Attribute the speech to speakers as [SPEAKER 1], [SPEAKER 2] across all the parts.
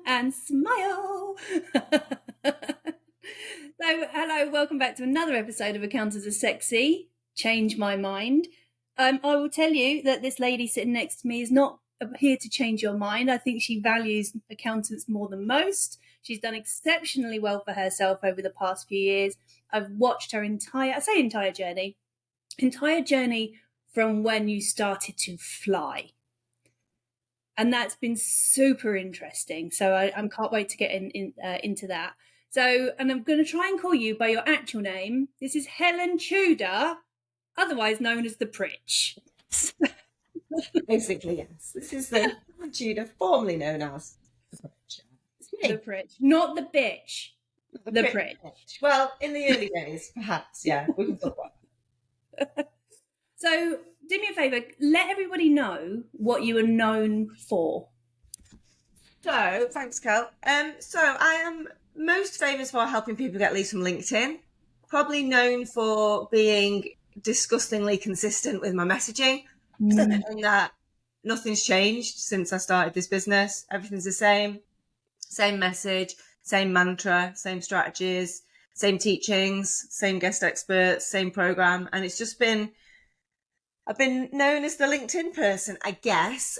[SPEAKER 1] and smile. So, hello, welcome back to another episode of Accountants Are Sexy. Change my mind. I will tell you that this lady sitting next to me is not here to change your mind. I think she values accountants more than most. She's done exceptionally well for herself over the past few years. I've watched her entire journey from when you started to fly. And that's been super interesting. So I can't wait to get into that. So, and I'm going to try and call you by your actual name. This is Helen Tudor, otherwise known as the Pritch.
[SPEAKER 2] Basically, yes. This is the Tudor, formerly known as the Pritch.
[SPEAKER 1] The Pritch, not the bitch. The Pritch.
[SPEAKER 2] Well, in the early days, perhaps, yeah. We can talk about that.
[SPEAKER 1] So, do me a favour, let everybody know what you are known for.
[SPEAKER 2] So, thanks, Kel. So I am most famous for helping people get leads from LinkedIn. Probably known for being disgustingly consistent with my messaging. And that nothing's changed since I started this business. Everything's the same message, same mantra, same strategies, same teachings, same guest experts, same program. And it's just been, I've been known as the LinkedIn person, I guess.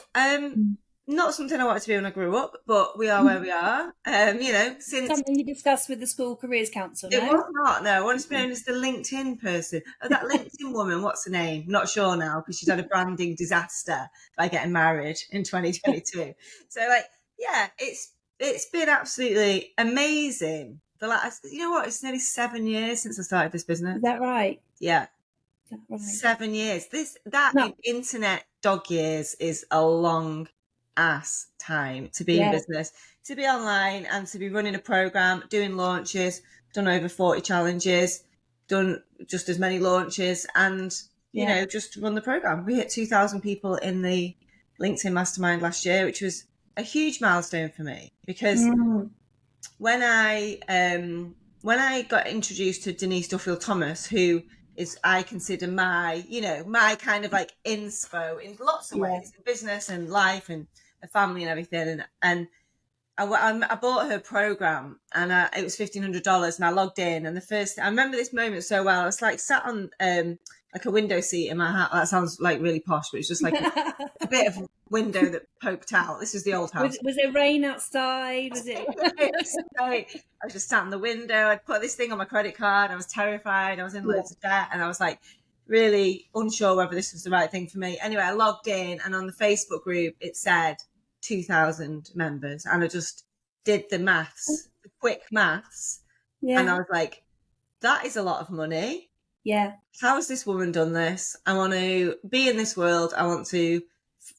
[SPEAKER 2] Not something I wanted to be when I grew up, but we are where we are. Since
[SPEAKER 1] something you discussed with the School Careers Council.
[SPEAKER 2] It was not. No, I wanted to be known as the LinkedIn person. Oh, that LinkedIn woman, what's her name? Not sure now because she's had a branding disaster by getting married in 2022. So, it's been absolutely amazing. You know what? It's nearly 7 years since I started this business.
[SPEAKER 1] Is that right?
[SPEAKER 2] Yeah.
[SPEAKER 1] Is that right?
[SPEAKER 2] 7 years. Internet dog years is a long ass time to be in business, to be online and to be running a program, doing launches, done over 40 challenges, done just as many launches, and just run the program. We hit 2,000 people in the LinkedIn Mastermind last year, which was a huge milestone for me because when I got introduced to Denise Duffield-Thomas, who is, I consider my kind of like inspo in lots of ways, in business and life and a family and everything. And I bought her program and it was $1,500 and I logged in. And I remember this moment so well. I was like sat on like a window seat in my house. That sounds like really posh, but it's just like a bit of window that poked out. This is the old house.
[SPEAKER 1] Was it rain outside? Was it?
[SPEAKER 2] I was just sat in the window. I'd put this thing on my credit card. I was terrified. I was in loads of debt and I was like really unsure whether this was the right thing for me. Anyway, I logged in and on the Facebook group, it said 2,000 members. And I just did the quick maths. Yeah. And I was like, that is a lot of money.
[SPEAKER 1] Yeah.
[SPEAKER 2] How has this woman done this? I want to be in this world. I want to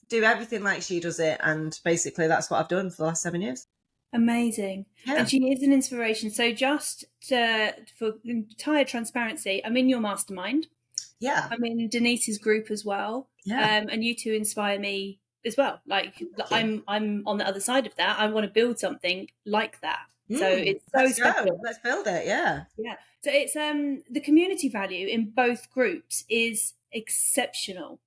[SPEAKER 2] do everything like she does it. And basically that's what I've done for the last 7 years.
[SPEAKER 1] Amazing. Yeah. And she is an inspiration. So just for entire transparency, I'm in your mastermind.
[SPEAKER 2] Yeah.
[SPEAKER 1] I'm in Denise's group as well.
[SPEAKER 2] Yeah.
[SPEAKER 1] And you two inspire me as well. Like I'm on the other side of that. I want to build something like that. So it's so special.
[SPEAKER 2] Let's build it. Yeah.
[SPEAKER 1] Yeah. So it's the community value in both groups is exceptional.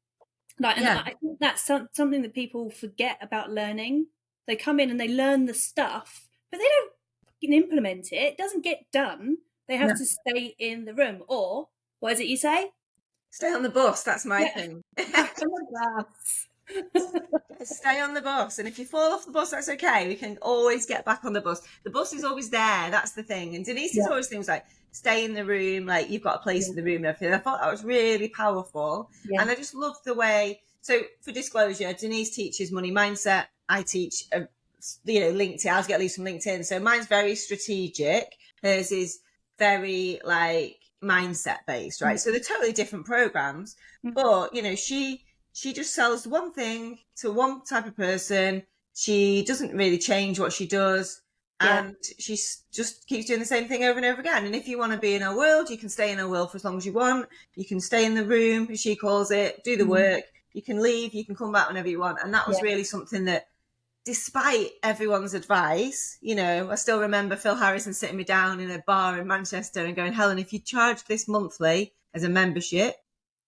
[SPEAKER 1] And I think that's something that people forget about learning. They come in and they learn the stuff, but they don't fucking implement it. It doesn't get done. They have to stay in the room. Or what is it you say?
[SPEAKER 2] Stay on the bus. That's my thing.
[SPEAKER 1] Back on the bus.
[SPEAKER 2] Stay on the bus. And if you fall off the bus, that's okay. We can always get back on the bus. The bus is always there. That's the thing. And Denise's always things like stay in the room, like you've got a place in the room and everything. I thought that was really powerful. Yeah. And I just love the way. So for disclosure, Denise teaches money mindset. I teach, LinkedIn. I get leads from LinkedIn. So mine's very strategic. Hers is very like mindset based, right? So they're totally different programs. But, she just sells one thing to one type of person. She doesn't really change what she does. And she just keeps doing the same thing over and over again. And if you want to be in her world, you can stay in her world for as long as you want. You can stay in the room, as she calls it, do the work. You can leave, you can come back whenever you want. And that was really something that, despite everyone's advice, I still remember Phil Harrison sitting me down in a bar in Manchester and going, Helen, if you charge this monthly as a membership,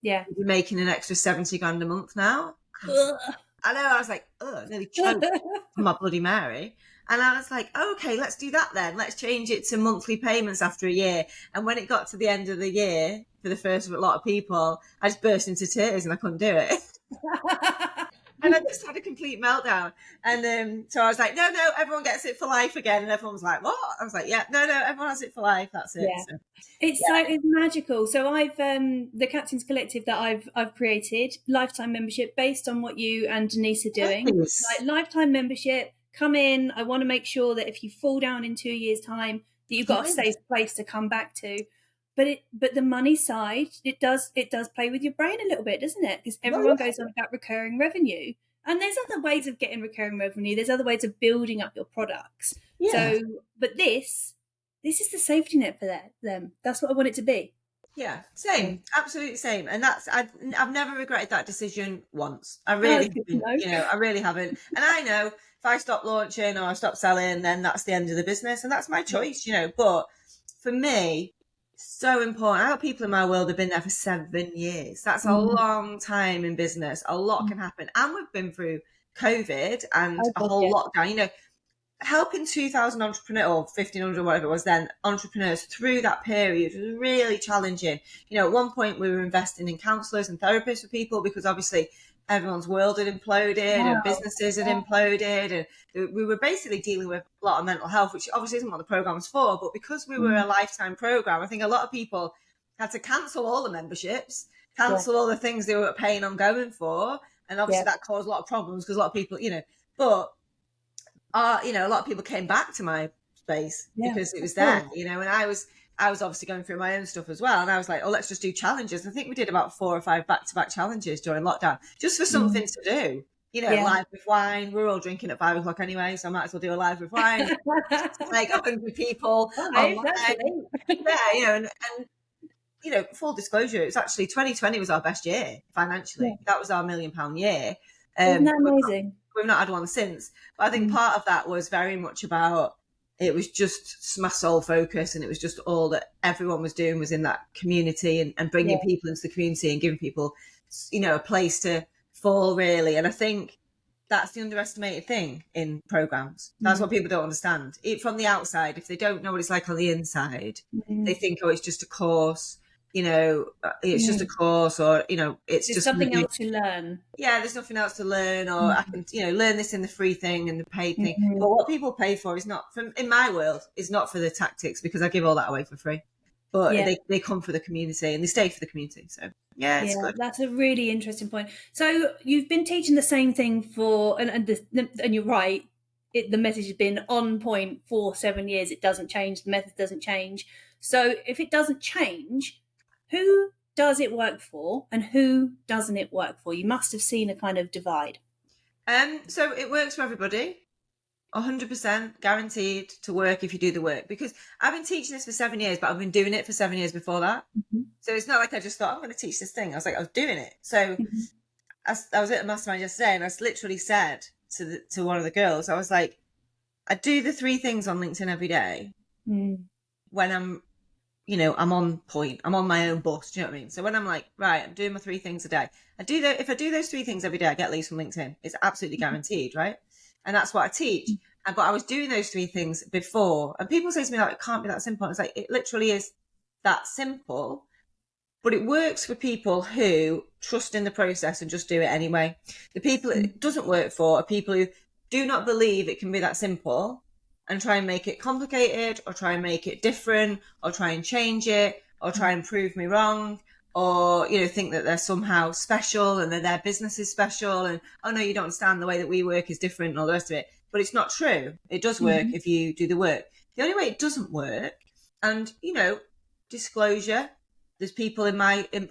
[SPEAKER 2] you'll be making an extra 70 grand a month now. I know, I was like, nearly choked on my Bloody Mary. And I was like, okay, let's do that then. Let's change it to monthly payments after a year. And when it got to the end of the year, for the first of a lot of people, I just burst into tears and I couldn't do it. And I just had a complete meltdown. And so I was like, no, everyone gets it for life again. And everyone was like, what? I was like, yeah, no, everyone has it for life. That's it.
[SPEAKER 1] Yeah.
[SPEAKER 2] So,
[SPEAKER 1] It's magical. So I've the Captains Collective that I've created, lifetime membership based on what you and Denise are doing.
[SPEAKER 2] Nice.
[SPEAKER 1] Like lifetime membership, come in. I want to make sure that if you fall down in 2 years' time, that you've got a safe place to come back to. But the money side, it does play with your brain a little bit, doesn't it? Because everyone goes on about recurring revenue. And there's other ways of getting recurring revenue. There's other ways of building up your products.
[SPEAKER 2] Yeah.
[SPEAKER 1] So, but this is the safety net for them. That's what I want it to be.
[SPEAKER 2] Yeah, same, absolutely same. And that's I've never regretted that decision once. I really, I really haven't. And I know if I stop launching or I stop selling, then that's the end of the business, and that's my choice, But for me, so important. I have people in my world have been there for 7 years. That's a long time in business. A lot can happen, and we've been through COVID and a whole lockdown. Helping 2,000 entrepreneurs or 1,500 whatever it was then entrepreneurs through that period was really challenging. At one point we were investing in counsellors and therapists for people because obviously everyone's world had imploded and businesses had imploded, and we were basically dealing with a lot of mental health, which obviously isn't what the program's for. But because we were a lifetime program, I think a lot of people had to cancel all the memberships, cancel all the things they were paying ongoing for, and obviously that caused a lot of problems because a lot of people, but a lot of people came back to my space because it was there, and I was obviously going through my own stuff as well. And I was like, let's just do challenges. I think we did about 4 or 5 back-to-back challenges during lockdown, just for something to do, live with wine. We're all drinking at 5 o'clock anyway, so I might as well do a live with wine. Like 100 people. And full disclosure, it's actually 2020 was our best year financially. That was our £1 million year.
[SPEAKER 1] Isn't that amazing?
[SPEAKER 2] We've not had one since. But I think part of that was very much about, it was just my sole focus, and it was just all that everyone was doing was in that community and bringing people into the community and giving people, a place to fall, really. And I think that's the underestimated thing in programs. That's what people don't understand. From the outside, if they don't know what it's like on the inside, they think, it's just a course. It's just a course, or it's just
[SPEAKER 1] something else to learn.
[SPEAKER 2] Yeah, there's nothing else to learn, or I can learn this in the free thing and the paid thing. But what people pay for is not, in my world, is not for the tactics, because I give all that away for free. But they come for the community and they stay for the community. So it's good.
[SPEAKER 1] That's a really interesting point. So you've been teaching the same thing for, and you're right, the message has been on point for 7 years. It doesn't change. The method doesn't change. So if it doesn't change, who does it work for and who doesn't it work for? You must have seen a kind of divide.
[SPEAKER 2] So it works for everybody, 100% guaranteed to work if you do the work, because I've been teaching this for 7 years, but I've been doing it for 7 years before that. So it's not like I just thought, I'm going to teach this thing. I was doing it. So I was at a mastermind yesterday, and I literally said to one of the girls, I was like, I do the 3 things on LinkedIn every day when I'm on point. I'm on my own bus. Do you know what I mean? So when I'm like, right, I'm doing my 3 things a day. If I do those 3 things every day, I get leads from LinkedIn. It's absolutely guaranteed, right? And that's what I teach. But I was doing those 3 things before. And people say to me, it can't be that simple. It's like, it literally is that simple. But it works for people who trust in the process and just do it anyway. The people it doesn't work for are people who do not believe it can be that simple and try and make it complicated, or try and make it different, or try and change it, or try and prove me wrong, or, think that they're somehow special and that their business is special, and, oh no, you don't understand, the way that we work is different, and all the rest of it. But it's not true. It does work if you do the work. The only way it doesn't work, and, disclosure, there's people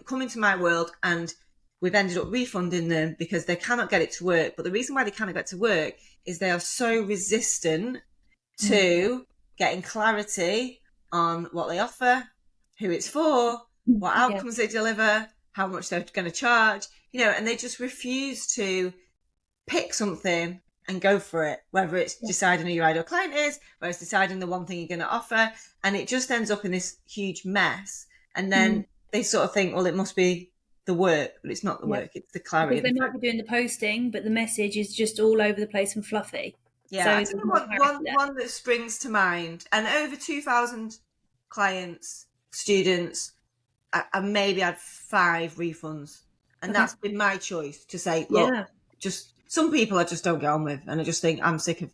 [SPEAKER 2] come into my world and we've ended up refunding them because they cannot get it to work. But the reason why they cannot get to work is they are so resistant to getting clarity on what they offer, who it's for, what outcomes they deliver, how much they're going to charge, and they just refuse to pick something and go for it, whether it's deciding who your ideal client is, whether it's deciding the one thing you're going to offer. And it just ends up in this huge mess. And then they sort of think, well, it must be the work, but it's not the work, it's the clarity.
[SPEAKER 1] Because they might be doing the posting, but the message is just all over the place and fluffy.
[SPEAKER 2] Yeah, I tell you one that springs to mind, and over 2,000 clients, students, I maybe had 5 refunds, and that's been my choice to say, look, just some people I just don't get on with, and I just think I'm sick of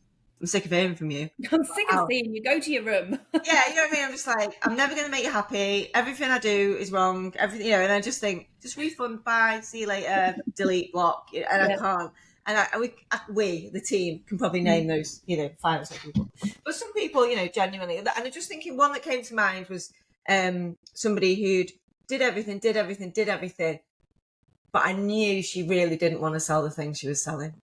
[SPEAKER 2] hearing from you.
[SPEAKER 1] I'm sick of seeing you. Go to your room.
[SPEAKER 2] Yeah, you know what I mean? I'm just like, I'm never going to make you happy. Everything I do is wrong. Everything, you know, and I just think, just refund, bye, see you later, delete, block, and I can't. And we, the team, can probably name those, you know, 5 or 6 people. But some people, you know, genuinely, and I'm just thinking one that came to mind was somebody who'd did everything, but I knew she really didn't want to sell the thing she was selling.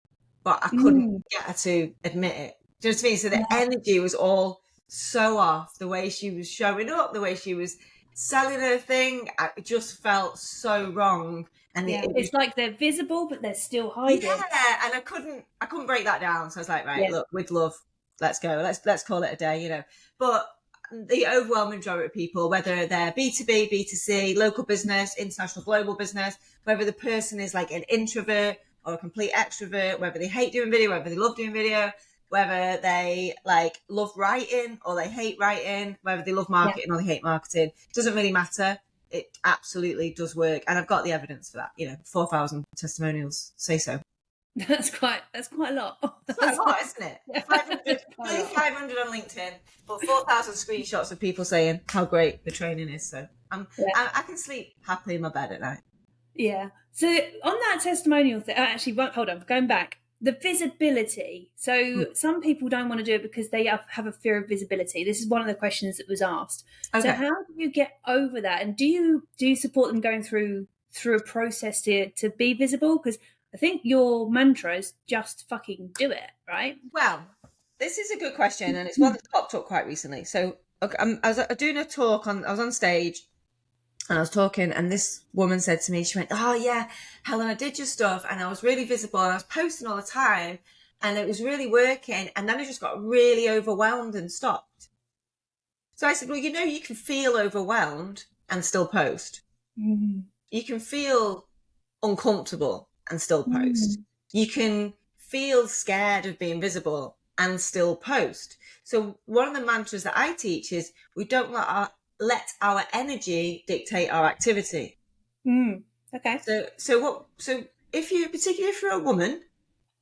[SPEAKER 2] But I couldn't get her to admit it. Do you know what I mean? So the energy was all so off. The way she was showing up, the way she was selling her thing, it just felt so wrong. And
[SPEAKER 1] it's like they're visible, but they're still hiding.
[SPEAKER 2] Yeah, and I couldn't break that down. So I was like, right, look, with love, let's go. Let's call it a day, you know. But the overwhelming majority of people, whether they're B2B, B2C, local business, international, global business, whether the person is like an introvert or a complete extrovert, whether they hate doing video, whether they love doing video, whether they like love writing or they hate writing, whether they love marketing or they hate marketing, it doesn't really matter. It absolutely does work, and I've got the evidence for that. You know, 4,000 testimonials say so.
[SPEAKER 1] That's quite a lot.
[SPEAKER 2] That's quite a lot, isn't it? 500, 500 on LinkedIn, but 4,000 screenshots of people saying how great the training is. So I can sleep happily in my bed at night.
[SPEAKER 1] Yeah. So on that testimonial thing, actually, hold on, going back. The visibility. So some people don't want to do it because they have a fear of visibility. This is one of the questions that was asked. Okay. So how do you get over that? And do you support them going through a process to be visible? Because I think your mantra is just fucking do it, right?
[SPEAKER 2] Well, this is a good question, and it's one that's popped up quite recently. So I was doing a talk I was on stage. And I was talking, and this woman said to me, she went, oh yeah, Helen, I did your stuff and I was really visible and I was posting all the time and it was really working. And then I just got really overwhelmed and stopped. So I said, well, you know, you can feel overwhelmed and still post. Mm-hmm. You can feel uncomfortable and still post. Mm-hmm. You can feel scared of being visible and still post. So one of the mantras that I teach is we don't let our energy dictate our activity.
[SPEAKER 1] Okay.
[SPEAKER 2] So if you're a woman,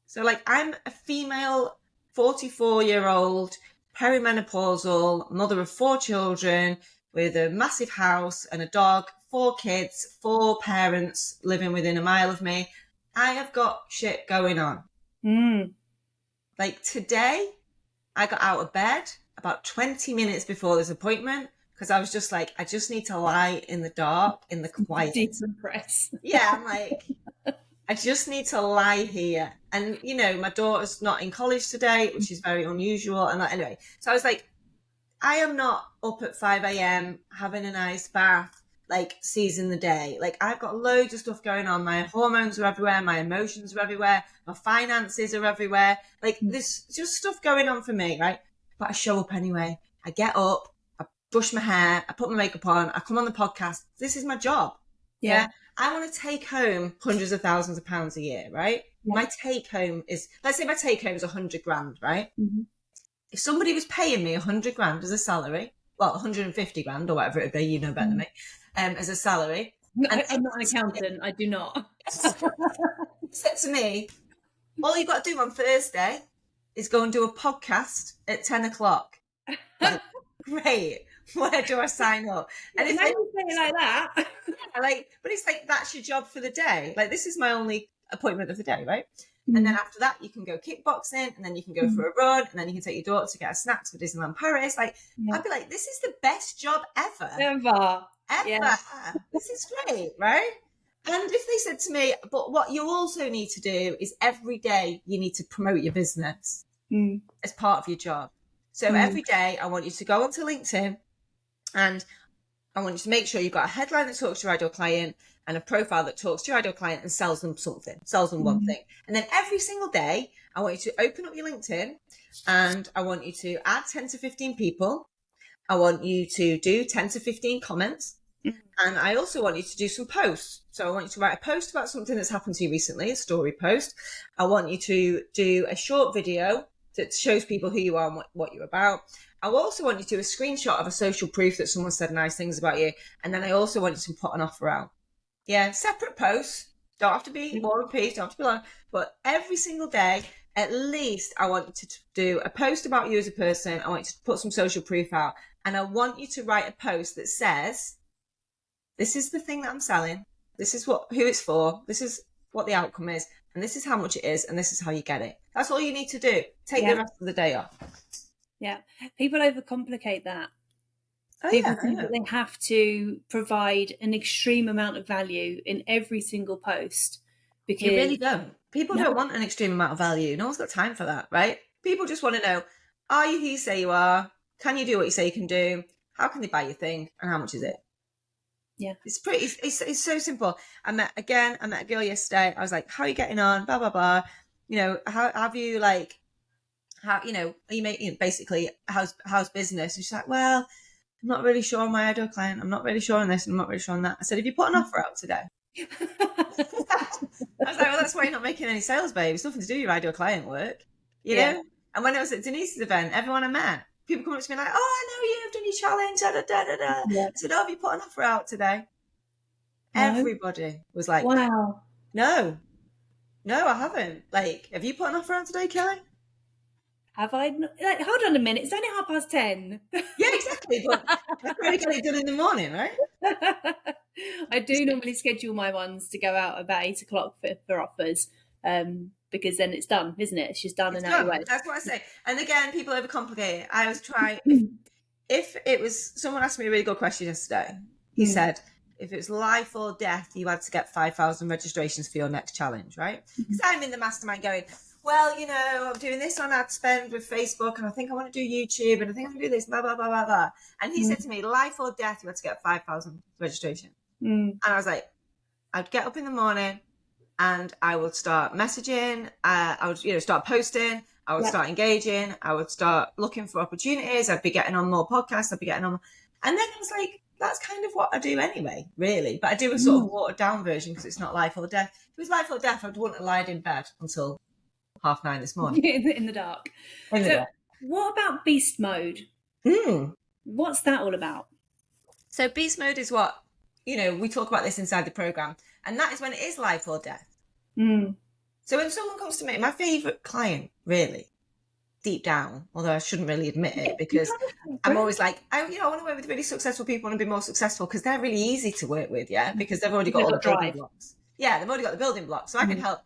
[SPEAKER 2] so like I'm a female 44-year-old perimenopausal mother of 4 children with a massive house and a dog, 4 kids, 4 parents living within a mile of me. I have got shit going on. Like today, I got out of bed about 20 minutes before this appointment because I was just like, I just need to lie in the dark, in the quiet.
[SPEAKER 1] Decompress.
[SPEAKER 2] Yeah, I'm like, I just need to lie here. And, you know, my daughter's not in college today, which is very unusual. And anyway, so I was like, I am not up at 5 a.m. having a nice bath, like seizing the day. Like I've got loads of stuff going on. My hormones are everywhere. My emotions are everywhere. My finances are everywhere. Like there's just stuff going on for me, right? But I show up anyway. I get up, I brush my hair, I put my makeup on, I come on the podcast. This is my job. Yeah. I want to take home hundreds of thousands of pounds a year, right? Yeah. My take home is, let's say my take home is 100 grand, right? Mm-hmm. If somebody was paying me 100 grand as a salary, well, 150 grand or whatever it'd be, you know better than me, as a salary.
[SPEAKER 1] No, I'm not an accountant. I do not.
[SPEAKER 2] Said to me, all you've got to do on Thursday is go and do a podcast at 10 o'clock. Like, great. Where do I sign up?
[SPEAKER 1] And if you say it like that,
[SPEAKER 2] but it's like that's your job for the day. Like this is my only appointment of the day, right? Mm. And then after that, you can go kickboxing, and then you can go for a run, and then you can take your daughter to get her snacks for Disneyland Paris. Like I'd be like, this is the best job ever.
[SPEAKER 1] Ever. Yeah.
[SPEAKER 2] This is great, right? And if they said to me, but what you also need to do is every day you need to promote your business as part of your job. So every day I want you to go onto LinkedIn and I want you to make sure you've got a headline that talks to your ideal client and a profile that talks to your ideal client and sells them something, sells them one thing. And then every single day, I want you to open up your LinkedIn and I want you to add 10 to 15 people. I want you to do 10 to 15 comments. And I also want you to do some posts. So I want you to write a post about something that's happened to you recently, a story post. I want you to do a short video that shows people who you are and what you're about. I also want you to do a screenshot of a social proof that someone said nice things about you. And then I also want you to put an offer out. Yeah, separate posts. Don't have to be War and Peace, don't have to be long. But every single day, at least I want you to do a post about you as a person. I want you to put some social proof out. And I want you to write a post that says, this is the thing that I'm selling. This is who it's for. This is what the outcome is. And this is how much it is. And this is how you get it. That's all you need to do. Take the rest of the day off.
[SPEAKER 1] Yeah. People overcomplicate that. People think that they have to provide an extreme amount of value in every single post. Because
[SPEAKER 2] you really don't. People don't want an extreme amount of value. No one's got time for that, right? People just want to know, are you who you say you are? Can you do what you say you can do? How can they buy your thing? And how much is it?
[SPEAKER 1] Yeah.
[SPEAKER 2] It's so simple. I met a girl yesterday. I was like, how are you getting on? Blah, blah, blah. You know, how have you basically, how's business? And she's like, well, I'm not really sure on my ideal client. I'm not really sure on this. And I'm not really sure on that. I said, have you put an offer out today? I was like, well, that's why you're not making any sales, babe. It's nothing to do with your ideal client work, you know? And when I was at Denise's event, everyone I met, people come up to me like, oh, I know you, I've done your challenge, da, da, da, da. I said, oh, have you put an offer out today? No. Everybody was like,
[SPEAKER 1] wow.
[SPEAKER 2] No, I haven't. Like, have you put an offer out today, Kelly?
[SPEAKER 1] Have I? Like, hold on a minute. It's only 10:30.
[SPEAKER 2] Yeah, exactly. But that's probably get it done in the morning, right?
[SPEAKER 1] I do normally schedule my ones to go out about 8 o'clock for offers, because then it's done, isn't it? It's just done and out of the way.
[SPEAKER 2] That's what I say. And again, people overcomplicate it. I was trying. If it was, someone asked me a really good question yesterday. He said, if it was life or death, you had to get 5,000 registrations for your next challenge, right? Because I'm in the mastermind going, well, you know, I'm doing this on ad spend with Facebook, and I think I want to do YouTube, and I think I'm going to do this, blah, blah, blah, blah, blah. And he said to me, life or death, you had to get 5,000 registrations. And I was like, I'd get up in the morning and I would start messaging. I would, start posting. I would start engaging. I would start looking for opportunities. I'd be getting on more podcasts. And then I was like, that's kind of what I do anyway, really. But I do a sort of watered down version because it's not life or death. If it was life or death, I wouldn't have lied in bed until 9:30 this morning.
[SPEAKER 1] in the dark. What about beast mode? What's that all about?
[SPEAKER 2] So beast mode is what, we talk about this inside the program, and that is when it is life or death. So when someone comes to me, my favorite client, really, deep down, although I shouldn't really admit it, because I'm always like, I want to work with really successful people and be more successful because they're really easy to work with, because they've already got all the building blocks. Yeah, they've already got the building blocks, so I can help.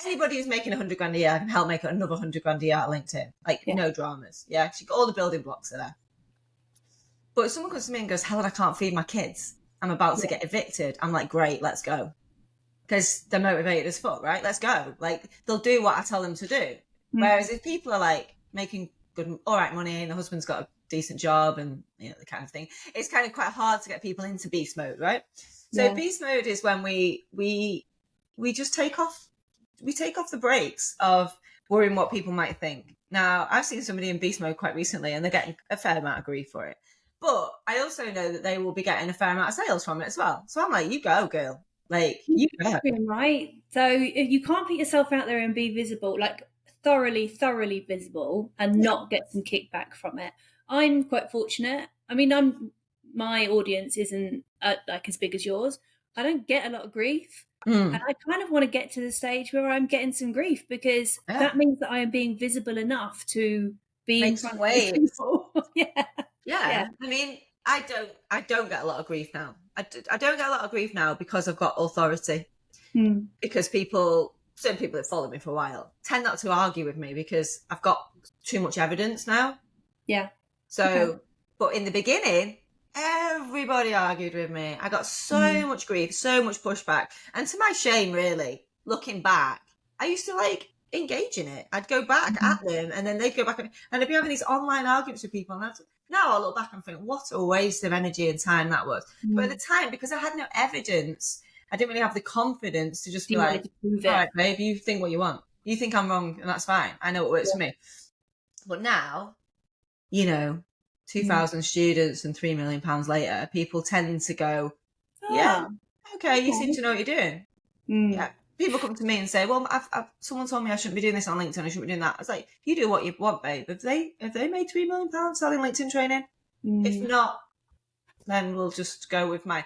[SPEAKER 2] Anybody who's making 100 grand a year, I can help make another 100 grand a year at LinkedIn. No dramas. Yeah, she got all the building blocks are there. But if someone comes to me and goes, Helen, I can't feed my kids, I'm about to get evicted, I'm like, great, let's go. Because they're motivated as fuck, right? Let's go. They'll do what I tell them to do. Whereas if people are making good, all right money, and the husband's got a decent job and the kind of thing, it's kind of quite hard to get people into beast mode, right? So beast mode is when we just take off. We take off the brakes of worrying what people might think. Now, I've seen somebody in beast mode quite recently, and they're getting a fair amount of grief for it. But I also know that they will be getting a fair amount of sales from it as well. So I'm like, you go, girl. You go.
[SPEAKER 1] Right. So if you can't put yourself out there and be visible, thoroughly visible, and not get some kickback from it. I'm quite fortunate. I mean, my audience isn't as big as yours. I don't get a lot of grief. And I kind of want to get to the stage where I'm getting some grief, because that means that I am being visible enough to be in front of people.
[SPEAKER 2] Yeah. I mean, I don't get a lot of grief now. I don't get a lot of grief now because I've got authority. Because certain people that followed me for a while tend not to argue with me because I've got too much evidence now. Yeah. So, but in the beginning, everybody argued with me. I got so much grief, so much pushback. And to my shame, really, looking back, I used to engage in it. I'd go back at them, and then they'd go back, and I'd be having these online arguments with people. And now I look back and think, what a waste of energy and time that was. But at the time, because I had no evidence, I didn't really have the confidence to just be like, all right, babe, you think what you want. You think I'm wrong, and that's fine. I know what works for me. But now, 2,000 students and £3 million later, people tend to go, okay, you seem to know what you're doing. Yeah. people come to me and say, well, someone told me I shouldn't be doing this on LinkedIn, I shouldn't be doing that. I was like, you do what you want, babe. Have they made £3 million selling LinkedIn training? If not, then we'll just go with my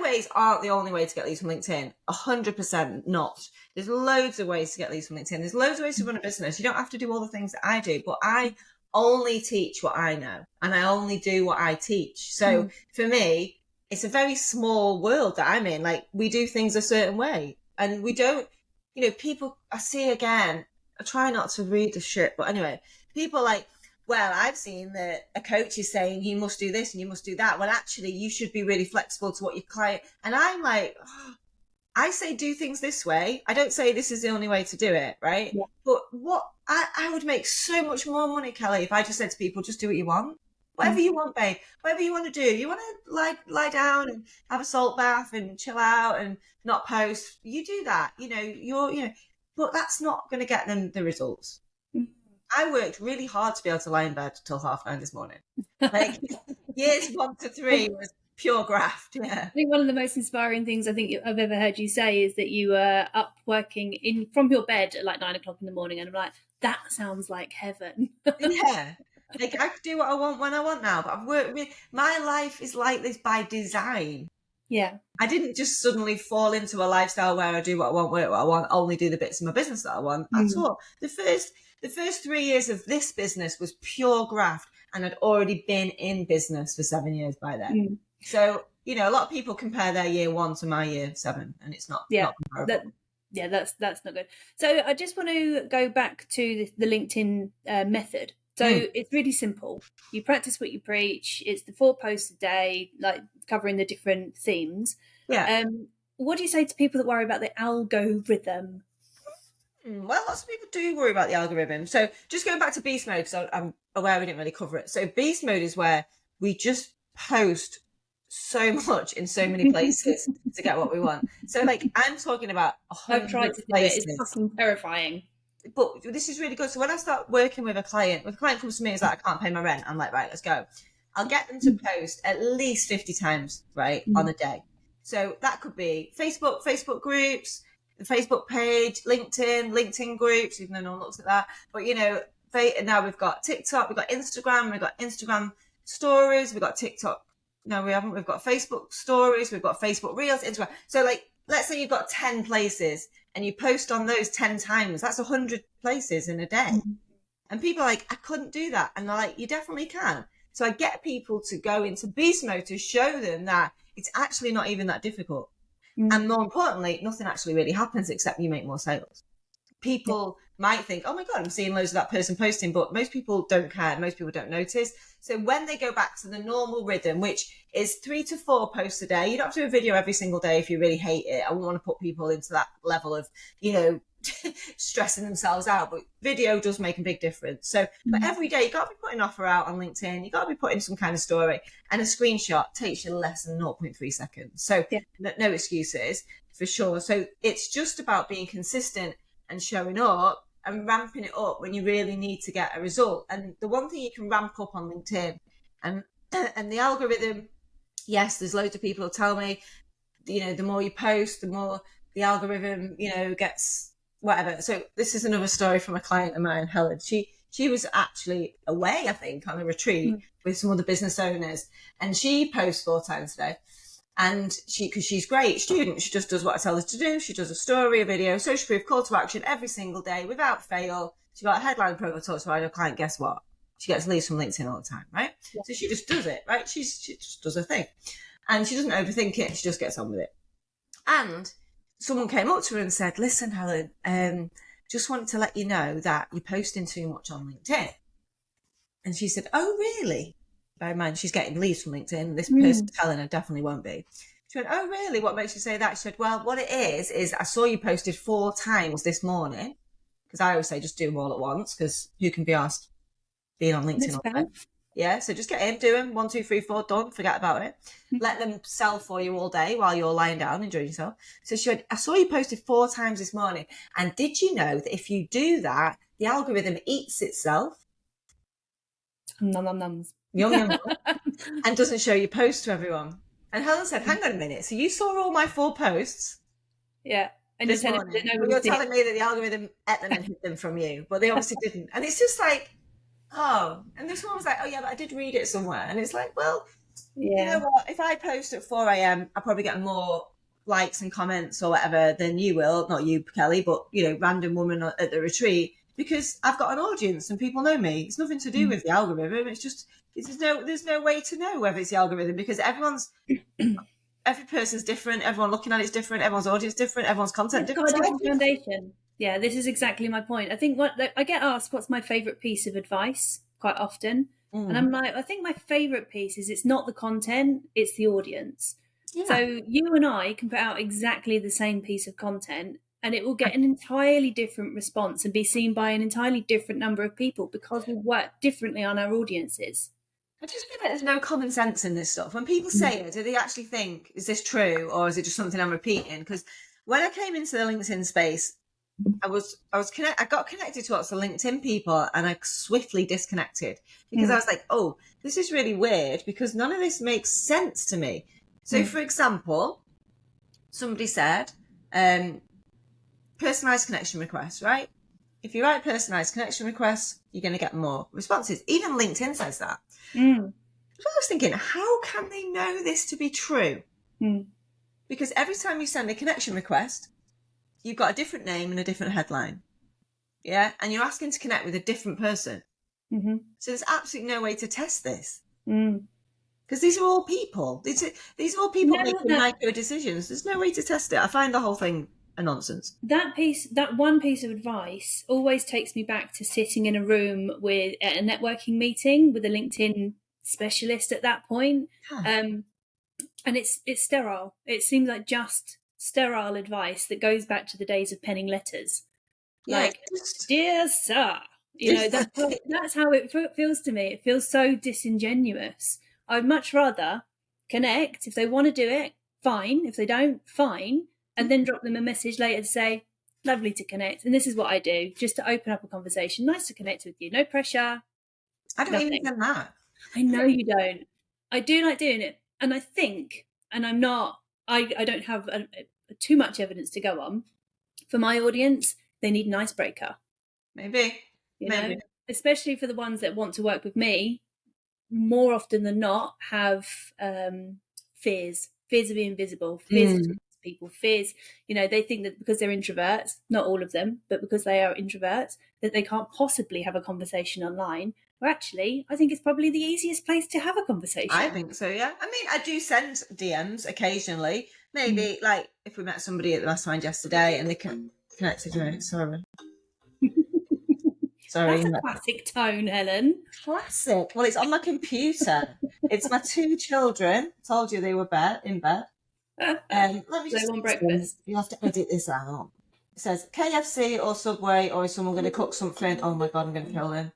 [SPEAKER 2] ways aren't the only way to get leads from LinkedIn. 100% not. There's loads of ways to get leads from LinkedIn. There's loads of ways to run a business. You don't have to do all the things that I do, but I only teach what I know and I only do what I teach. So for me, it's a very small world that I'm in. Like, we do things a certain way and we don't, people I see again, I try not to read the shit, but anyway, people like, well, I've seen that a coach is saying you must do this and you must do that. Well, actually, you should be really flexible to what your client. And I'm like, I say do things this way. I don't say this is the only way to do it, right? Yeah. But I would make so much more money, Kelly, if I just said to people, just do what you want. Whatever you want, babe. Whatever you want to do. You want to lie down and have a salt bath and chill out and not post. You do that. But that's not going to get them the results. I worked really hard to be able to lie in bed till 9:30 this morning. Like, years 1 to 3 was pure graft. Yeah.
[SPEAKER 1] I think one of the most inspiring things I think I've ever heard you say is that you were up working from your bed at like 9 o'clock in the morning, and I'm like, that sounds like heaven.
[SPEAKER 2] Yeah. Like, I could do what I want when I want now, but I've worked my life is like this by design.
[SPEAKER 1] Yeah.
[SPEAKER 2] I didn't just suddenly fall into a lifestyle where I do what I want, work what I want, only do the bits of my business that I want at all. The first 3 years of this business was pure graft, and I'd already been in business for 7 years by then. So, a lot of people compare their year 1 to my year 7, and it's not comparable.
[SPEAKER 1] That's not good. So I just want to go back to the LinkedIn method. So it's really simple. You practice what you preach. It's the 4 posts a day, like covering the different themes.
[SPEAKER 2] Yeah.
[SPEAKER 1] What do you say to people that worry about the algorithm?
[SPEAKER 2] Well, lots of people do worry about the algorithm. So just going back to beast mode, because I'm aware we didn't really cover it. So beast mode is where we just post so much in so many places to get what we want. So like, I'm talking about 100
[SPEAKER 1] I've tried to do
[SPEAKER 2] places.
[SPEAKER 1] It's fucking terrifying.
[SPEAKER 2] But this is really good. So when I start working with a client, when a client comes to me and is like, I can't pay my rent, I'm like, right, let's go. I'll get them to post at least 50 times, right, on a day. So that could be Facebook groups, the Facebook page, LinkedIn groups, even though no one looks at that. But, now we've got TikTok, we've got Instagram stories, we've got TikTok. No, we haven't. We've got Facebook stories, we've got Facebook Reels, Instagram. So, like, let's say you've got 10 places and you post on those 10 times. That's 100 places in a day. And people are like, I couldn't do that. And they're like, you definitely can. So I get people to go into beast mode to show them that it's actually not even that difficult. And more importantly, nothing actually really happens except you make more sales. People might think, oh my God, I'm seeing loads of that person posting, but most people don't care. Most people don't notice. So when they go back to the normal rhythm, which is 3 to 4 posts a day, you don't have to do a video every single day if you really hate it. I wouldn't want to put people into that level of, stressing themselves out, but video does make a big difference. So but every day you got to be putting an offer out on LinkedIn, you got to be putting some kind of story, and a screenshot takes you less than 0.3 seconds. So no excuses for sure. So it's just about being consistent and showing up and ramping it up when you really need to get a result. And the one thing you can ramp up on LinkedIn and the algorithm, yes, there's loads of people who tell me, the more you post, the more the algorithm, gets whatever. So this is another story from a client of mine, Helen. She was actually away, I think, on a retreat with some other business owners, and she posts 4 times a day. And because she's a great student, she just does what I tell her to do. She does a story, a video, social proof, call to action every single day without fail. She got a headline profile talk to her client. Guess what? She gets leads from LinkedIn all the time, right? Yeah. So she just does it, right? She just does her thing, and she doesn't overthink it. She just gets on with it. And someone came up to her and said, listen, Helen, just wanted to let you know that you're posting too much on LinkedIn. And she said, oh, really? Bear in mind, she's getting leads from LinkedIn. This person telling her definitely won't be. She went, oh, really? What makes you say that? She said, well, what it is I saw you posted 4 times this morning. Because I always say just do them all at once, because who can be asked being on LinkedIn all the time? Yeah, so just get in, do them, 1, 2, 3, 4, done, forget about it. Let them sell for you all day while you're lying down, enjoying yourself. So she went, I saw you posted 4 times this morning. And did you know that if you do that, the algorithm eats itself?
[SPEAKER 1] Nums.
[SPEAKER 2] Yum, yum, yum. And doesn't show your posts to everyone. And Helen said, hang on a minute. So you saw all my 4 posts?
[SPEAKER 1] Yeah. And
[SPEAKER 2] this
[SPEAKER 1] you're telling me
[SPEAKER 2] morning.
[SPEAKER 1] that no
[SPEAKER 2] Well,
[SPEAKER 1] one
[SPEAKER 2] you're
[SPEAKER 1] will see
[SPEAKER 2] telling me that the algorithm ate them and hid them from you, but they obviously didn't. And it's just like, oh, and this one was like, oh yeah, but I did read it somewhere. And it's like, well, you know what? If I post at 4 a.m., I'll probably get more likes and comments or whatever than you will. Not you, Kelly, but, you know, random woman at the retreat, because I've got an audience and people know me. It's nothing to do with the algorithm. It's just, there's no way to know whether it's the algorithm, because every person's different. Everyone looking at it's different. Everyone's audience different. Everyone's content
[SPEAKER 1] It's
[SPEAKER 2] different.
[SPEAKER 1] got a different foundation. Yeah, this is exactly my point. I think I get asked what's my favourite piece of advice quite often. And I'm like, I think my favourite piece is it's not the content, it's the audience.
[SPEAKER 2] Yeah.
[SPEAKER 1] So you and I can put out exactly the same piece of content and it will get an entirely different response and be seen by an entirely different number of people because we work differently on our audiences.
[SPEAKER 2] I just feel like there's no common sense in this stuff. When people say it, do they actually think, is this true, or is it just something I'm repeating? Because when I came into the LinkedIn space, I got connected to lots of LinkedIn people, and I swiftly disconnected because I was like, oh, this is really weird because none of this makes sense to me. So, for example, somebody said, personalized connection requests, right? If you write personalized connection requests, you're going to get more responses. Even LinkedIn says that. So I was thinking, how can they know this to be true? Because every time you send a connection request, you've got a different name and a different headline. Yeah. And you're asking to connect with a different person. So there's absolutely no way to test this. Because these are all people. These are all people making micro decisions. There's no way to test it. I find the whole thing a nonsense.
[SPEAKER 1] That one piece of advice always takes me back to sitting in a room with at a networking meeting with a LinkedIn specialist at that point. And it's sterile. It seems like just sterile advice that goes back to the days of penning letters. Like, dear sir, you know, that's how it feels to me. It feels so disingenuous. I'd much rather connect. If they want to do it, fine. If they don't, fine. And then drop them a message later to say, lovely to connect. And this is what I do, just to open up a conversation. Nice to connect with you. No pressure.
[SPEAKER 2] I don't even send that.
[SPEAKER 1] I know you don't. I do like doing it. And I think, and I'm not, I don't have too much evidence to go on. For my audience, they need an icebreaker.
[SPEAKER 2] Maybe.
[SPEAKER 1] You know, especially for the ones that want to work with me, more often than not have fears of being visible, fears of people, fears, you know, they think that because they're introverts, not all of them, but because they are introverts, that they can't possibly have a conversation online. Well, actually, I think it's probably the easiest place to have a conversation.
[SPEAKER 2] I think so, yeah. I mean, I do send DMs occasionally. Maybe, like, if we met somebody at the mastermind yesterday and they connected to me. Sorry.
[SPEAKER 1] That's a classic tone, Helen.
[SPEAKER 2] Classic. Well, it's on my computer. It's my two children. I told you they were in bed. Let me just.
[SPEAKER 1] They want breakfast.
[SPEAKER 2] You'll have to edit this out. It says KFC or Subway, or is someone going to cook something? Oh my God, I'm going to kill them.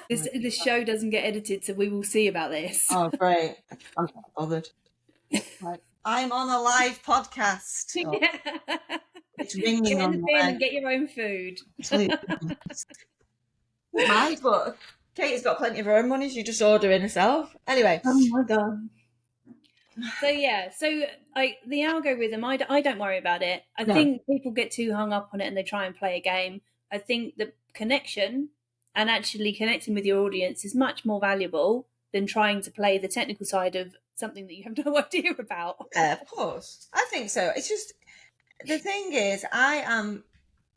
[SPEAKER 1] This show doesn't get edited, so we will see about this.
[SPEAKER 2] Oh, great. I'm not bothered. Like, I'm on a live podcast. Oh. It's ringing on
[SPEAKER 1] the bin and get your own food.
[SPEAKER 2] My book. Katie's got plenty of her own money. She just ordering herself. Anyway.
[SPEAKER 1] Oh my God. So yeah, the algorithm, I don't worry about it. I think people get too hung up on it and they try and play a game. I think the connection and actually connecting with your audience is much more valuable than trying to play the technical side of something that you have no idea about.
[SPEAKER 2] Of course. I think so. It's just, the thing is, I am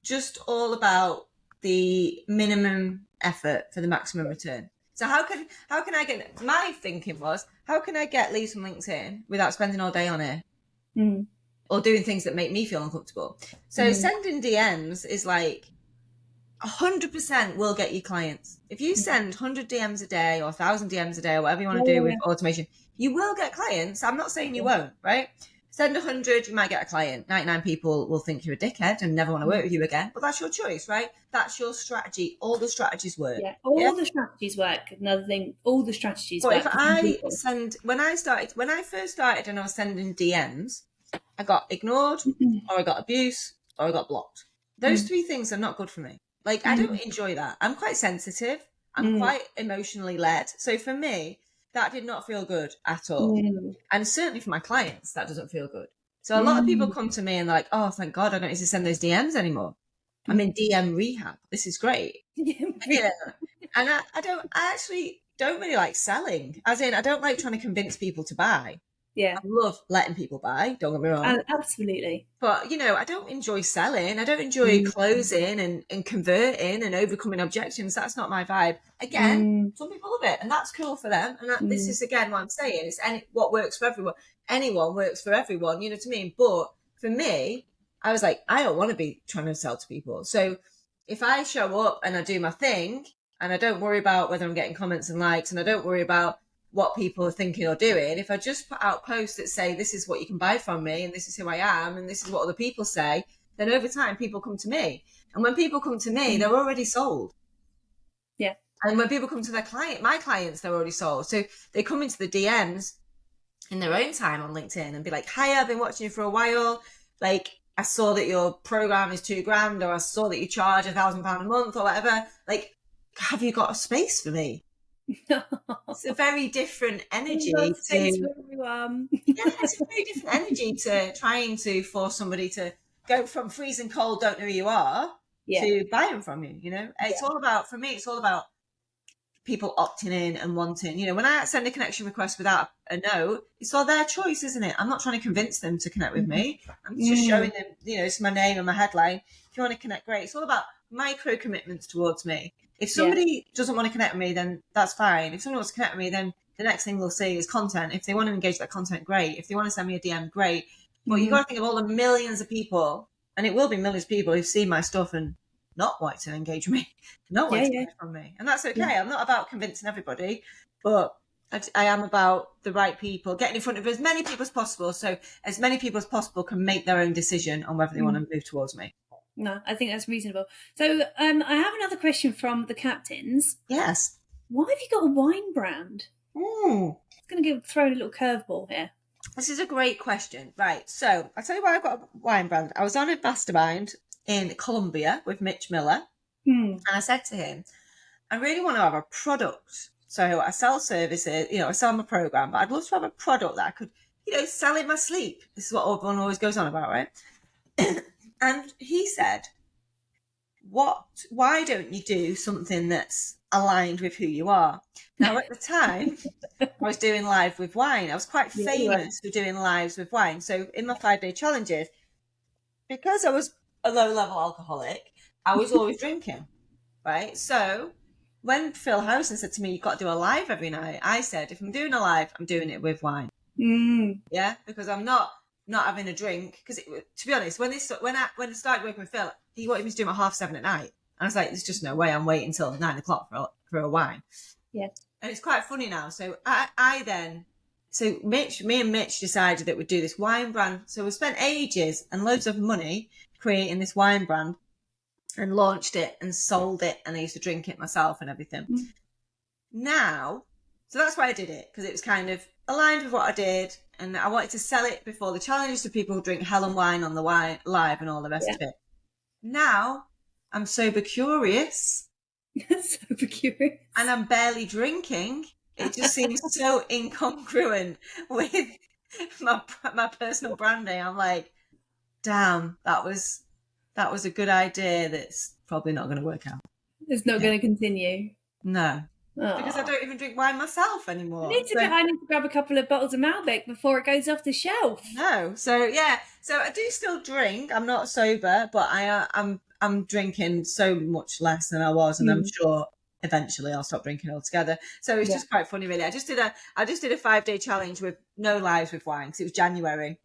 [SPEAKER 2] just all about the minimum effort for the maximum return. So how can I get, my thinking was, how can I get leads from LinkedIn without spending all day on it? Or doing things that make me feel uncomfortable? So sending DMs is like 100% will get you clients. If you send 100 DMs a day or 1,000 DMs a day or whatever you want to do with automation, you will get clients. I'm not saying you won't, right? Send 100, you might get a client. 99 people will think you're a dickhead and never want to work with you again. But that's your choice, right? That's your strategy. All the strategies work.
[SPEAKER 1] Yeah, all the strategies work. Another thing, all the strategies work.
[SPEAKER 2] But if when I first started and I was sending DMs, I got ignored or I got abuse or I got blocked. Those three things are not good for me. Like, I don't enjoy that. I'm quite sensitive. I'm quite emotionally led. So for me, that did not feel good at all. And certainly for my clients, that doesn't feel good. So a lot of people come to me and they're like, oh, thank God I don't need to send those DMs anymore. I'm in DM rehab. This is great. Yeah. And I actually don't really like selling. As in, I don't like trying to convince people to buy.
[SPEAKER 1] Yeah.
[SPEAKER 2] I love letting people buy, don't get me wrong.
[SPEAKER 1] Absolutely.
[SPEAKER 2] But, I don't enjoy selling. I don't enjoy closing and converting and overcoming objections. That's not my vibe. Again, some people love it, and that's cool for them. And this is, again, what I'm saying. It's what works for everyone. Anyone works for everyone, you know what I mean? But for me, I was like, I don't want to be trying to sell to people. So if I show up and I do my thing and I don't worry about whether I'm getting comments and likes, and I don't worry about what people are thinking or doing, if I just put out posts that say, this is what you can buy from me and this is who I am and this is what other people say, then over time people come to me. And when people come to me, they're already sold.
[SPEAKER 1] Yeah.
[SPEAKER 2] And when people come to my clients, they're already sold. So they come into the DMs in their own time on LinkedIn and be like, hi, I've been watching you for a while. Like, I saw that your program is $2,000, or I saw that you charge £1,000 a month or whatever. Like, have you got a space for me? It's a very different energy it's a very different energy to trying to force somebody to go from freezing cold, don't know who you are, to buying from you. It's all about, for me, it's all about people opting in and wanting, when I send a connection request without a note, it's all their choice, isn't it? I'm not trying to convince them to connect with me. I'm just showing them, it's my name and my headline. If you want to connect, great. It's all about micro commitments towards me. If somebody doesn't want to connect with me, then that's fine. If someone wants to connect with me, then the next thing they'll see is content. If they want to engage that content, great. If they want to send me a DM, great. But you got to think of all the millions of people, and it will be millions of people who've seen my stuff and not want to engage with me, not want to hear from me. And that's okay. I'm not about convincing everybody, but I am about the right people, getting in front of as many people as possible, so as many people as possible can make their own decision on whether they want to move towards me.
[SPEAKER 1] No, I think that's reasonable. So I have another question from the captains.
[SPEAKER 2] Yes.
[SPEAKER 1] Why have you got a wine brand? It's going to throw a little curveball here.
[SPEAKER 2] This is a great question. Right. So I'll tell you why I've got a wine brand. I was on a mastermind in Colombia with Mitch Miller. And I said to him, I really want to have a product. So I sell services, I sell my program, but I'd love to have a product that I could, sell in my sleep. This is what everyone always goes on about, right? And he said, why don't you do something that's aligned with who you are? Now, at the time, I was doing live with wine. I was quite famous for doing lives with wine. So in my 5-day challenges, because I was a low-level alcoholic, I was always drinking, right? So when Phil Harrison said to me, you've got to do a live every night, I said, if I'm doing a live, I'm doing it with wine. Yeah, because I'm not having a drink. Because to be honest, when I started working with Phil, he wanted me to do my 7:30 at night. And I was like, there's just no way I'm waiting until 9 o'clock for a wine.
[SPEAKER 1] Yeah.
[SPEAKER 2] And it's quite funny now. So me and Mitch decided that we'd do this wine brand. So we spent ages and loads of money creating this wine brand and launched it and sold it. And I used to drink it myself and everything. Now, so that's why I did it, because it was kind of aligned with what I did. And I wanted to sell it before the challenges to people who drink hell and wine on the wine live and all the rest of it. Now I'm sober curious.
[SPEAKER 1] Sober curious.
[SPEAKER 2] And I'm barely drinking. It just seems so incongruent with my personal branding. I'm like, damn, that was a good idea that's probably not going to work out.
[SPEAKER 1] It's not going to continue.
[SPEAKER 2] No. Because I don't even drink wine myself anymore.
[SPEAKER 1] I need to grab a couple of bottles of Malbec before it goes off the shelf.
[SPEAKER 2] No. So I do still drink. I'm not sober, but I'm drinking so much less than I was, and I'm sure eventually I'll stop drinking altogether. So it's just quite funny, really. I just did a 5-day challenge with no lives with wine, because it was January.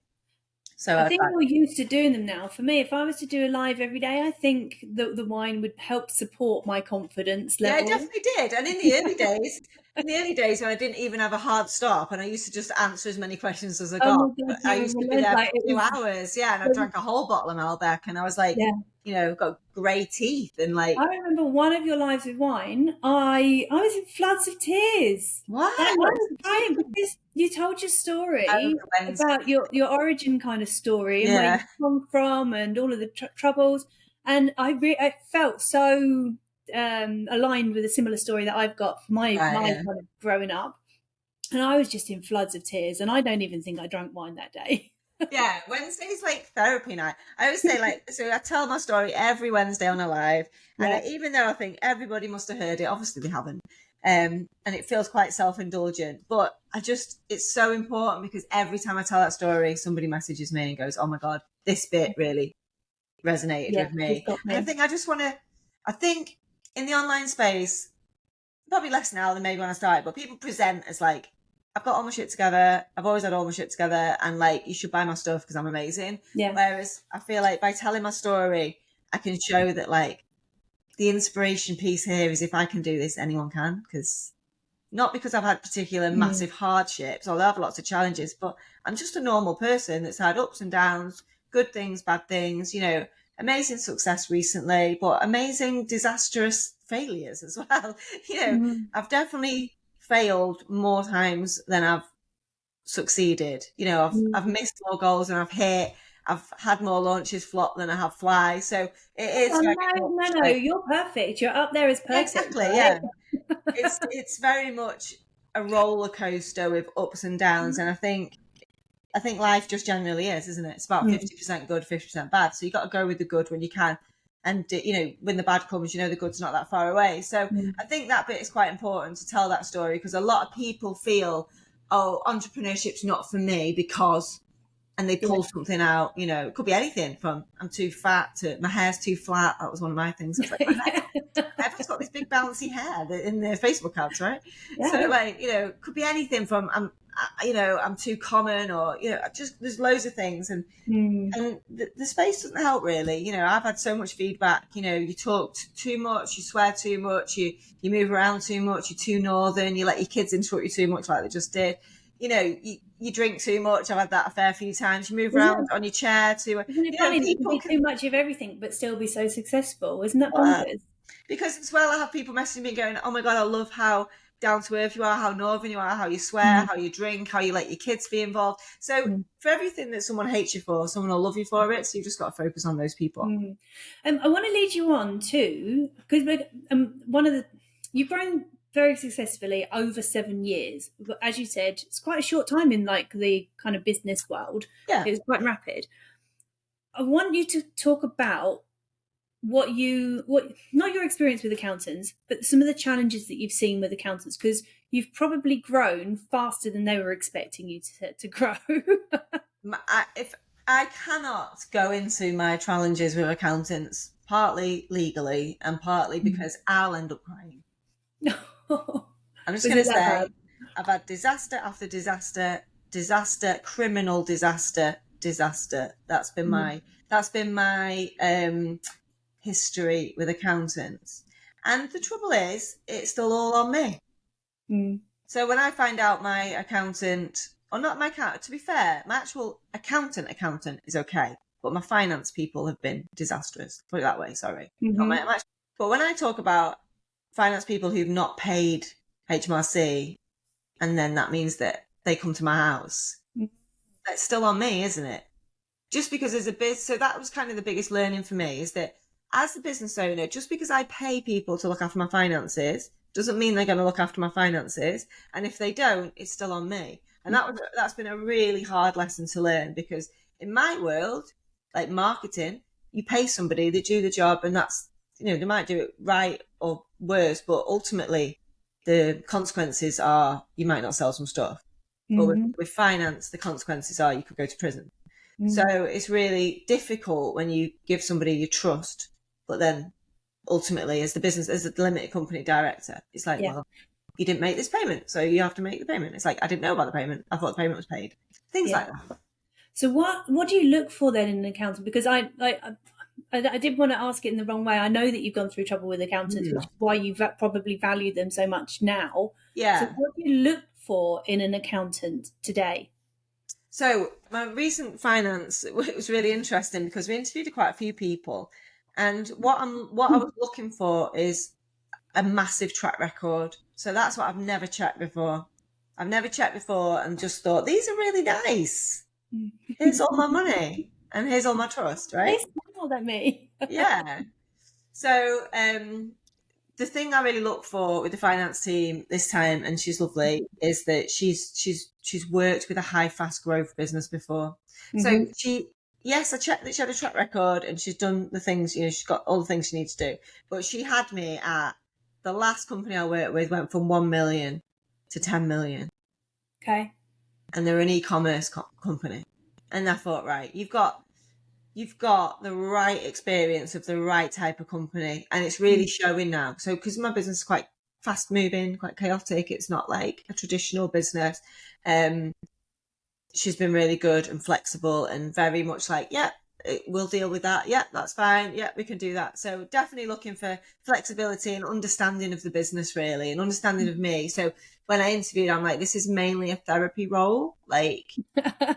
[SPEAKER 2] So
[SPEAKER 1] I think we're used to doing them now. For me, if I was to do a live every day, I think that the wine would help support my confidence level.
[SPEAKER 2] Yeah, it definitely did. And in the early days when I didn't even have a hard stop, and I used to just answer as many questions as I got, I used to be there for 2 hours. Yeah, and I drank a whole bottle of Malbec, and I was like, got grey teeth and like.
[SPEAKER 1] I remember one of your lives with wine. I was in floods of tears.
[SPEAKER 2] What?
[SPEAKER 1] I was crying because you told your story about your origin kind of story and where you come from and all of the troubles, and I felt so aligned with a similar story that I've got from my kind of growing up, and I was just in floods of tears, and I don't even think I drank wine that day.
[SPEAKER 2] Yeah, Wednesday's like therapy night. I always say, like, so I tell my story every Wednesday on a live, and even though I think everybody must have heard it, obviously they haven't, and it feels quite self-indulgent, but it's so important because every time I tell that story, somebody messages me and goes, "Oh my God, this bit really resonated with me." And I think in the online space, probably less now than maybe when I started, but people present as like, I've got all my shit together. I've always had all my shit together, and like, you should buy my stuff because I'm amazing.
[SPEAKER 1] Yeah.
[SPEAKER 2] Whereas I feel like by telling my story, I can show that like the inspiration piece here is if I can do this, anyone can. Because not because I've had particular massive hardships, although I have lots of challenges, but I'm just a normal person that's had ups and downs, good things, bad things, amazing success recently, but amazing disastrous failures as well. I've definitely failed more times than I've succeeded. I've missed more goals than I've hit. I've had more launches flop than I have fly. So it is very much
[SPEAKER 1] no, you're perfect. You're up there as perfect.
[SPEAKER 2] Exactly,
[SPEAKER 1] right?
[SPEAKER 2] yeah. It's very much a roller coaster with ups and downs, and I think life just generally is, isn't it? It's about 50% good, 50% bad. So you got to go with the good when you can, and when the bad comes, the good's not that far away. So I think that bit is quite important to tell that story, because a lot of people feel, oh, entrepreneurship's not for me because, and they pull something out. It could be anything from I'm too fat to my hair's too flat. That was one of my things. It's like, everyone's got this big bouncy hair in their Facebook ads, right? Yeah. So like, could be anything from I'm too common, or just there's loads of things, and the space doesn't help really. I've had so much feedback. You talk too much, you swear too much, you move around too much, you're too northern, you let your kids interrupt you too much, like they just did. You drink too much. I've had that a fair few times. You move around on your chair too.
[SPEAKER 1] Isn't it funny that you can do too much of everything but still be so successful? Isn't that bonkers?
[SPEAKER 2] Because as well, I have people messaging me going, "Oh my God, I love how down to earth you are, how northern you are, how you swear, how you drink, how you let your kids be involved." So for everything that someone hates you for, someone will love you for it. So you've just got to focus on those people.
[SPEAKER 1] I want to lead you on too, because you've grown very successfully over 7 years. But as you said, it's quite a short time in like the kind of business world.
[SPEAKER 2] Yeah.
[SPEAKER 1] It was quite rapid. I want you to talk about what not your experience with accountants, but some of the challenges that you've seen with accountants, because you've probably grown faster than they were expecting you to grow.
[SPEAKER 2] If I cannot go into my challenges with accountants, partly legally and partly because I'll end up crying. I'm just going to say, I've had disaster after disaster, criminal disaster. That's been my history with accountants. And the trouble is, it's still all on me. So when I find out my accountant, or not my accountant, to be fair, my actual accountant is okay, but my finance people have been disastrous. Put it that way, sorry. But when I talk about finance people who've not paid HMRC, and then that means that they come to my house, that's still on me, isn't it? Just because there's a bit, so that was kind of the biggest learning for me, is that as the business owner, just because I pay people to look after my finances doesn't mean they're going to look after my finances. And if they don't, it's still on me. And that's been a really hard lesson to learn, because in my world, like marketing, you pay somebody, they do the job, and that's, they might do it right or worse, but ultimately the consequences are you might not sell some stuff. But with finance, the consequences are you could go to prison. So it's really difficult when you give somebody you trust, but then ultimately as the limited company director, it's like, well, you didn't make this payment, so you have to make the payment. It's like, I didn't know about the payment. I thought the payment was paid. Things like that.
[SPEAKER 1] So what do you look for then in an accountant? Because I did want to ask it in the wrong way. I know that you've gone through trouble with accountants, which is why you probably value them so much now.
[SPEAKER 2] Yeah.
[SPEAKER 1] So what do you look for in an accountant today?
[SPEAKER 2] So my recent finance, it was really interesting because we interviewed quite a few people, and what I was looking for is a massive track record. So that's what I've never checked before. And just thought, these are really nice. Here's all my money and here's all my trust, right?
[SPEAKER 1] They smile at me.
[SPEAKER 2] Yeah. So the thing I really look for with the finance team this time, and she's lovely, is that she's worked with a high, fast growth business before. So I checked that she had a track record and she's done the things, she's got all the things she needs to do. But she had me at the last company I worked with went from 1 million to 10 million.
[SPEAKER 1] Okay.
[SPEAKER 2] And they're an e-commerce company. And I thought, right, you've got the right experience of the right type of company, and it's really showing now. So because my business is quite fast moving, quite chaotic, it's not like a traditional business. She's been really good and flexible and very much like, yeah, we'll deal with that. Yeah, that's fine. Yeah, we can do that. So definitely looking for flexibility and understanding of the business, really, and understanding of me. So when I interviewed, I'm like, this is mainly a therapy role. Like, I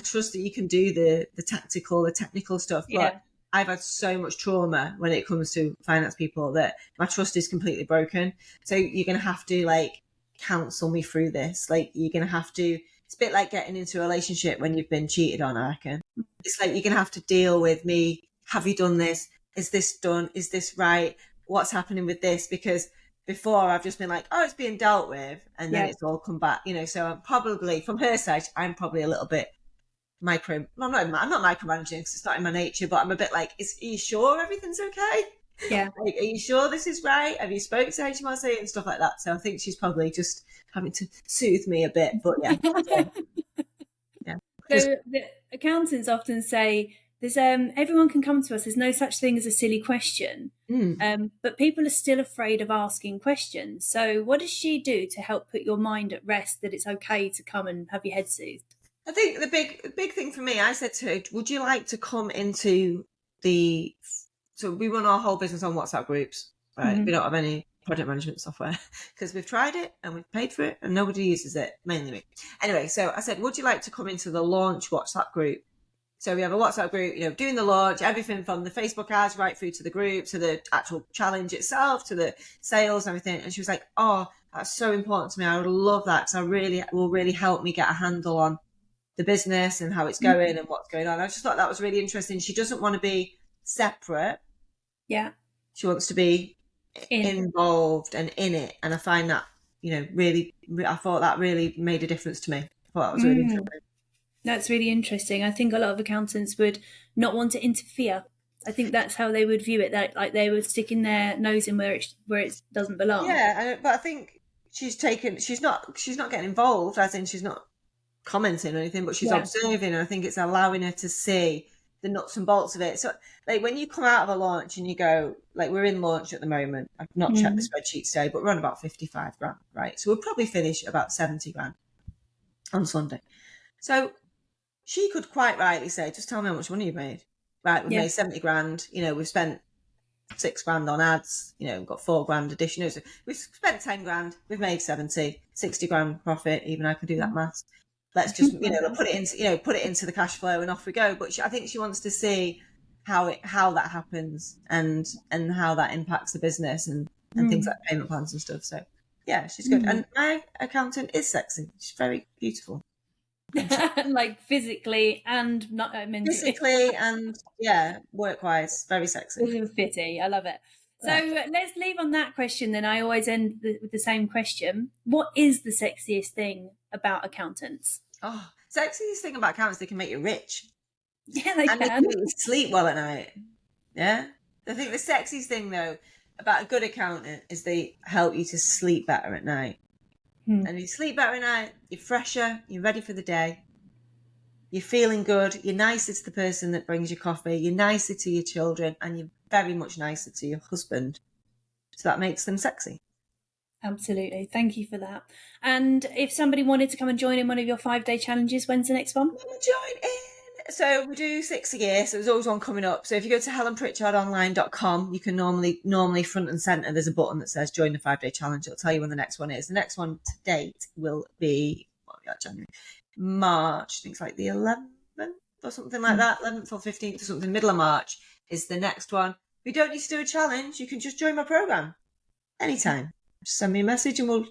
[SPEAKER 2] trust that you can do the technical stuff, but I've had so much trauma when it comes to finance people that my trust is completely broken. So you're going to have to like counsel me through this. Like you're going to have to, it's a bit like getting into a relationship when you've been cheated on, I reckon. It's like you're going to have to deal with me. Have you done this? Is this done? Is this right? What's happening with this? Because before I've just been like, oh, it's being dealt with, and then it's all come back, so I'm probably, from her side, I'm probably a little bit I'm not micromanaging because it's not in my nature, but I'm a bit like, are you sure everything's okay?
[SPEAKER 1] Yeah.
[SPEAKER 2] Like, are you sure this is right? Have you spoken to HMRC and stuff like that? So I think she's probably just having to soothe me a bit, but yeah.
[SPEAKER 1] So the accountants often say, there's everyone can come to us. There's no such thing as a silly question, but people are still afraid of asking questions. So what does she do to help put your mind at rest that it's okay to come and have your head soothed?
[SPEAKER 2] I think the big thing for me, I said to her, would you like to come into so we run our whole business on WhatsApp groups, right? We don't have any project management software because we've tried it and we've paid for it and nobody uses it, mainly me. Anyway, so I said, would you like to come into the launch WhatsApp group? So we have a WhatsApp group, doing the launch, everything from the Facebook ads right through to the group, to the actual challenge itself, to the sales and everything. And she was like, oh, that's so important to me. I would love that because will really help me get a handle on the business and how it's going and what's going on. I just thought that was really interesting. She doesn't want to be separate.
[SPEAKER 1] Yeah.
[SPEAKER 2] She wants to be involved and in it. And I find that, really, I thought that really made a difference to me. I thought that was really interesting.
[SPEAKER 1] That's really interesting. I think a lot of accountants would not want to interfere. I think that's how they would view it, that like they would sticking their nose in where it doesn't belong.
[SPEAKER 2] Yeah, but I think she's not getting involved, as in she's not commenting or anything, but she's observing, and I think it's allowing her to see the nuts and bolts of it. So like when you come out of a launch and you go, like we're in launch at the moment, I've not checked the spreadsheet today, but we're on about 55 grand, right? So we'll probably finish about 70 grand on Sunday. So she could quite rightly say, just tell me how much money you've made. Right, we've made 70 grand, we've spent 6 grand on ads, we've got 4 grand addition. So we've spent 10 grand, we've made 60 grand profit, even I can do that maths. Let's just, put it into the cash flow and off we go. But I think she wants to see how that happens and how that impacts the business and things like payment plans and stuff. So yeah, she's good. And my accountant is sexy. She's very beautiful.
[SPEAKER 1] Like physically and not mentally.
[SPEAKER 2] Physically and work-wise, very sexy.
[SPEAKER 1] Fitty. I love it. So let's leave on that question then. I always end with the same question. What is the sexiest thing about accountants?
[SPEAKER 2] Oh, sexiest thing about accountants, they can make you rich.
[SPEAKER 1] Yeah, they can.
[SPEAKER 2] They can make you sleep well at night. Yeah. I think the sexiest thing, though, about a good accountant is they help you to sleep better at night. And if you sleep better at night, you're fresher, you're ready for the day, you're feeling good, you're nicer to the person that brings you coffee, you're nicer to your children, and you're very much nicer to your husband. So that makes them sexy.
[SPEAKER 1] Absolutely. Thank you for that. And if somebody wanted to come and join in one of your 5-day challenges, when's the next one?
[SPEAKER 2] Join in. So we do 6 a year, so there's always one coming up. So if you go to helenpritchardonline.com, you can normally front and centre, there's a button that says join the 5-day challenge. It'll tell you when the next one is. The next one to date will be January, March, I think it's like the 11th or something like that, 11th or 15th or something, middle of March is the next one. We don't need to do a challenge. You can just join my programme anytime. Just send me a message and we'll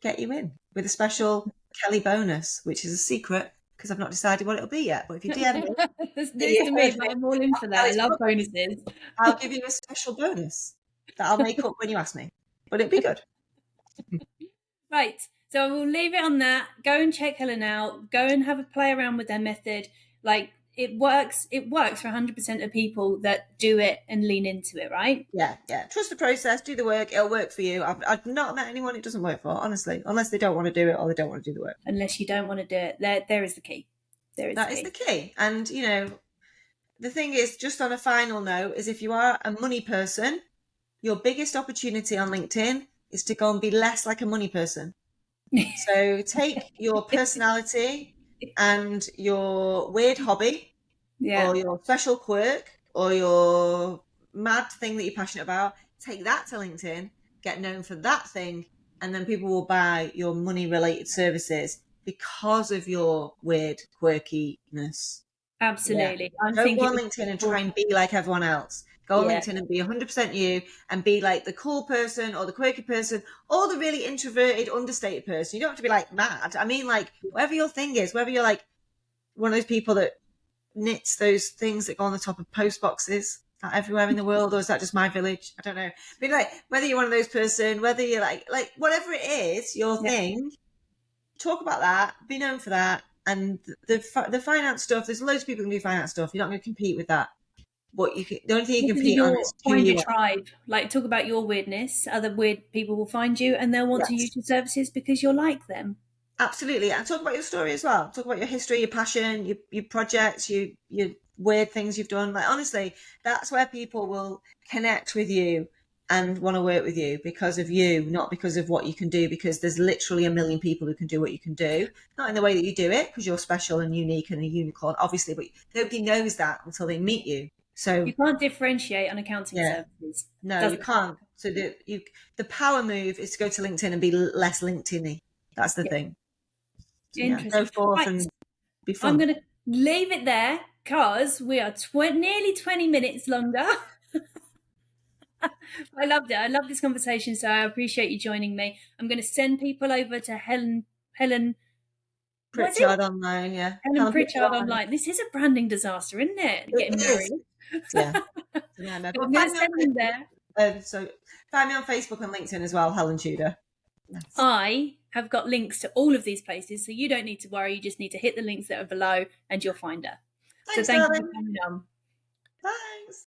[SPEAKER 2] get you in with a special Kelly bonus, which is a secret because I've not decided what it'll be yet. But if you DM me,
[SPEAKER 1] That's news to me, but I'm all in for that. I love bonuses.
[SPEAKER 2] I'll give you a special bonus that I'll make up when you ask me. But it'll be good.
[SPEAKER 1] Right. So I will leave it on that. Go and check Helen out. Go and have a play around with their method. Like, it works. It works for 100% of people that do it and lean into it, right?
[SPEAKER 2] Yeah. Trust the process. Do the work. It'll work for you. I've not met anyone it doesn't work for, honestly, unless they don't want to do it or they don't want to do the work.
[SPEAKER 1] Unless you don't want to do it. There is the key.
[SPEAKER 2] That is the key. And, you know, the thing is, just on a final note, is if you are a money person, your biggest opportunity on LinkedIn is to go and be less like a money person. So take your personality and your weird hobby or your special quirk or your mad thing that you're passionate about, take that to LinkedIn, get known for that thing, and then people will buy your money related services because of your weird quirkiness.
[SPEAKER 1] Absolutely.
[SPEAKER 2] Yeah. Don't go on LinkedIn and try and be like everyone else. Go on LinkedIn and be 100% you and be like the cool person or the quirky person or the really introverted, understated person. You don't have to be like mad. I mean, like, whatever your thing is, whether you're like one of those people that knits those things that go on the top of post boxes everywhere in the world, or is that just my village? I don't know. But like, whether you're one of those person, whether you're like whatever it is, your thing, talk about that, be known for that. And the finance stuff, there's loads of people who can do finance stuff. You're not going to compete with that. The only thing you compete on is
[SPEAKER 1] find your tribe. Like, talk about your weirdness. Other weird people will find you, and they'll want to use your services because you're like them.
[SPEAKER 2] Absolutely, and talk about your story as well. Talk about your history, your passion, your projects, your weird things you've done. Like, honestly, that's where people will connect with you and want to work with you because of you, not because of what you can do. Because there's literally a million people who can do what you can do, not in the way that you do it, because you're special and unique and a unicorn, obviously. But nobody knows that until they meet you. So
[SPEAKER 1] you can't differentiate on accounting services.
[SPEAKER 2] No, you can't. So the power move is to go to LinkedIn and be less LinkedIn-y. That's the thing.
[SPEAKER 1] Interesting.
[SPEAKER 2] Go forth and be fun.
[SPEAKER 1] I'm going to leave it there because we are nearly 20 minutes longer. I loved it. I love this conversation, so I appreciate you joining me. I'm going to send people over to Helen
[SPEAKER 2] Pritchard online, yeah.
[SPEAKER 1] Helen Pritchard online. This is a branding disaster, isn't it? Getting married.
[SPEAKER 2] Yeah.
[SPEAKER 1] So I'm going to send them there.
[SPEAKER 2] So find me on Facebook and LinkedIn as well, Helen Tudor.
[SPEAKER 1] Yes. I have got links to all of these places, so you don't need to worry. You just need to hit the links that are below and you'll find her.
[SPEAKER 2] Thanks,
[SPEAKER 1] so thank
[SPEAKER 2] darling.
[SPEAKER 1] you for coming on.
[SPEAKER 2] Thanks.